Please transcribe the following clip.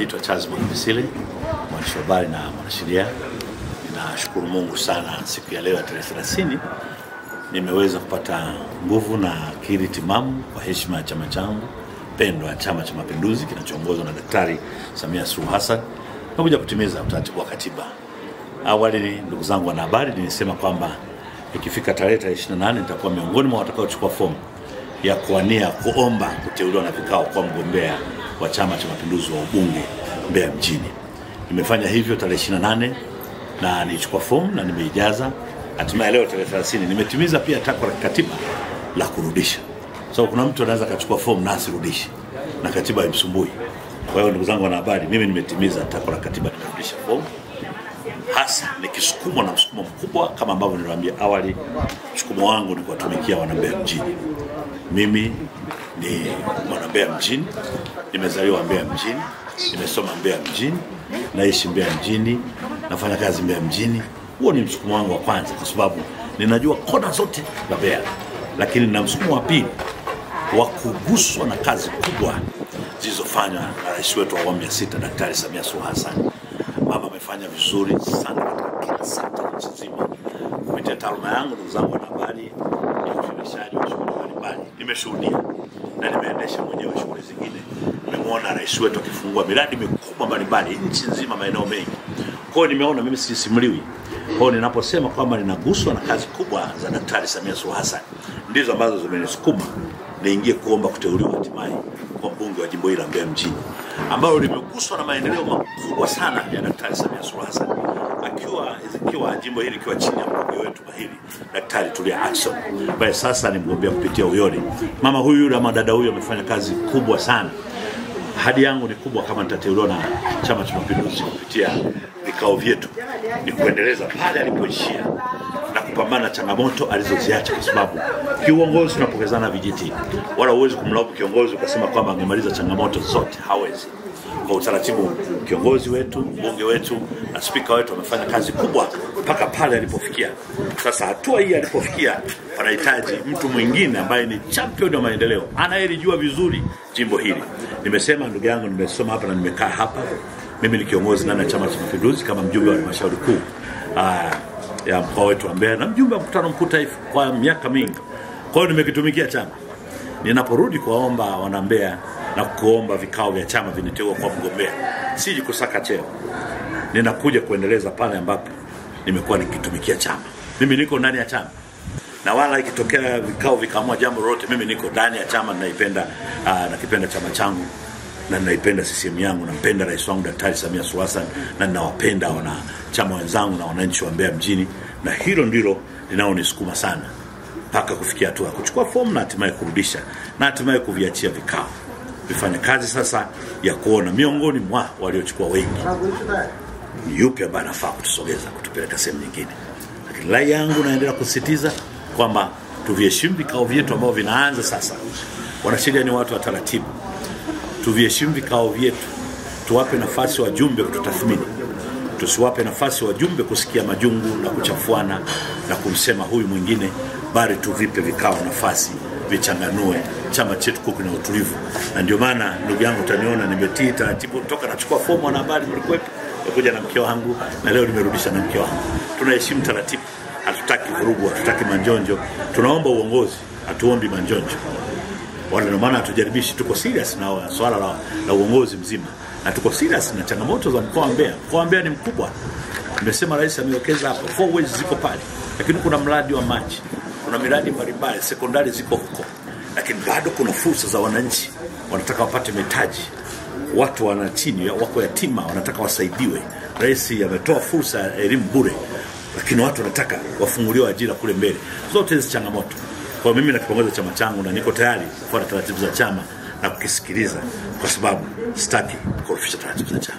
Naitwa Charles Mwakibisile, mwandishi wa habari na mwanasheria. Ninashukuru Mungu sana siku ya leo ya tarehe 30 nimeweza kupata nguvu na akili timamu kwa heshima ya chama changu pendwa, Chama cha Mapinduzi kinachoongozwa na Daktari Samia Suluhu Hassan, na kuja kutimiza utaratibu wa katiba. Awali, ndugu zangu wanahabari, nilisema kwamba ikifika tarehe 28 nitakuwa miongoni mwa watakaochukua fomu ya kuania kuomba kuteuliwa na vikao kwa mgombea wa Chama cha Mapinduzi wa ubunge Mbeya mjini. Nimefanya hivyo tarehe 28 na nilichukua fomu na nimeijaza. Hatimaye leo tarehe 30 nimetimiza pia takwa la katiba la kurudisha. So kuna mtu anaweza kachukua fomu na asirudishe, na katiba haimsumbui. Kwa hiyo ndugu zangu wanahabari, mimi nimetimiza takwa la katiba, nimerudisha fomu. Hasa nikisukumwa na msukumo mkubwa kama ambavyo niliwaambia awali. Msukumo wangu ni kuwatumikia wana Mbeya mjini. Mimi ni mwana Mbeya mjini, nimezaliwa Mbeya mjini, nimesoma Mbeya mjini, naishi Mbeya mjini, nafanya kazi Mbeya mjini. Huo ni msukumo wangu wa kwanza, kwa sababu ninajua kona zote za Mbeya. Lakini nina msukumo wa pili wa kuguswa na kazi kubwa zilizofanywa na rais wetu wa awamu ya 6 Daktari Samia Suluhu Hassan. Mama amefanya vizuri sana katika kila sekta nchi nzima. Kupitia taaluma yangu, ndugu zangu wanahabari, ni uendeshaji wa shughuli mbalimbali. Nimeshuhudia na nimeendesha mwenyewe shughuli zingine. Nimeona rais wetu akifungua miradi mikubwa mbalimbali nchi nzima, maeneo mengi. Kwa hiyo nimeona, mimi sisimuliwi. Kwa hiyo ninaposema kwamba ninaguswa na kazi kubwa za Daktari Samia Suluhu Hassan, ndizo ambazo zimenisukuma niingie kuomba kuteuliwa hatimaye kwa mbunge wa jimbo hili la Mbeya mjini, ambao limeguswa na maendeleo makubwa sana ya Daktari Samia Suluhu Hassan, ikiwa jimbo hili likiwa chini ya mbunge wetu mahiri Daktari Tulia Ackson, ambaye sasa ni mgombea kupitia Uyole. Mama huyu ama dada huyu amefanya kazi kubwa sana. Hadi yangu ni kubwa, kama nitateuliwa na Chama cha Mapinduzi kupitia vikao vyetu, ni kuendeleza pale alipoishia na kupambana changamoto alizoziacha, kwa sababu kiuongozi tunapokezana vijiti, wala huwezi kumlaumu kiongozi ukasema kwamba angemaliza changamoto zote. Hawezi. Kwa utaratibu, kiongozi wetu, mbunge wetu na spika wetu wamefanya kazi kubwa mpaka pale alipofikia. Sasa hatua hii alipofikia, panahitaji mtu mwingine ambaye ni champion wa maendeleo, anayelijua vizuri jimbo hili. Nimesema ndugu yangu, nimesoma hapa na nimekaa hapa. Mimi ni kiongozi ndani ya Chama cha Mapinduzi kama mjumbe wa halmashauri kuu ya mkoa wetu wa Mbeya na mjumbe wa mkutano mkuu taifa kwa miaka mingi. Kwa hiyo nimekitumikia chama. Ninaporudi kuwaomba wana Mbeya na kuomba vikao vya chama viniteue kwa mgombea, siji kusaka cheo. Ninakuja kuendeleza pale ambapo nimekuwa nikitumikia chama. Mimi niko ndani ya chama, na wala ikitokea vikao vikaamua jambo lolote, mimi niko ndani ya chama. Nakipenda chama changu na ninaipenda CCM yangu, nampenda rais wangu Daktari Samia Suluhu Hassan, na ninawapenda wana chama wenzangu na wananchi wa Mbeya mjini, na hilo ndilo linaonisukuma sana mpaka kufikia hatua kuchukua fomu na hatimaye kurudisha na hatimaye kuviachia vikao vifanye kazi sasa ya kuona miongoni mwa waliochukua wengi ni yupi ambaye anafaa kutusogeza kutupeleka sehemu nyingine. Lakini rai yangu naendelea kusisitiza kwamba tuviheshimu vikao vyetu ambao vinaanza sasa. Wanasheria ni watu wa taratibu. Tuviheshimu vikao vyetu, tuwape nafasi wajumbe kututathmini. Tusiwape nafasi wajumbe kusikia majungu na kuchafuana na kumsema huyu mwingine, bali tuvipe vikao nafasi vichanganue chama chetu kuku na utulivu. Na ndio maana ndugu yangu utaniona nimetii taratibu, toka nachukua fomu na habari mlikuwepo, kuja na mke wangu na leo nimerudisha na mke wangu. Tunaheshimu taratibu, hatutaki vurugu, hatutaki manjonjo. Tunaomba uongozi, hatuombi manjonjo. Wala ndio maana hatujaribishi, tuko serious na swala la uongozi mzima, na tuko serious na changamoto za mkoa wa Mbeya. Mkoa wa Mbeya ni mkubwa. Nimesema rais amewekeza hapo, 4 ways ziko pale. Lakini kuna mradi wa maji, kuna miradi mbalimbali, sekondari ziko huko. Lakini bado kuna fursa za wananchi, wanataka wapate mitaji. Watu wana chini, wako yatima, wanataka wasaidiwe. Rais ametoa fursa ya elimu bure, lakini watu wanataka wafunguliwe ajira kule mbele. Zote hizi changamoto. Kwa mimi nakipongeza chama changu na niko tayari kufuata taratibu za chama na kukisikiliza, kwa sababu sitaki kukorofisha taratibu za chama.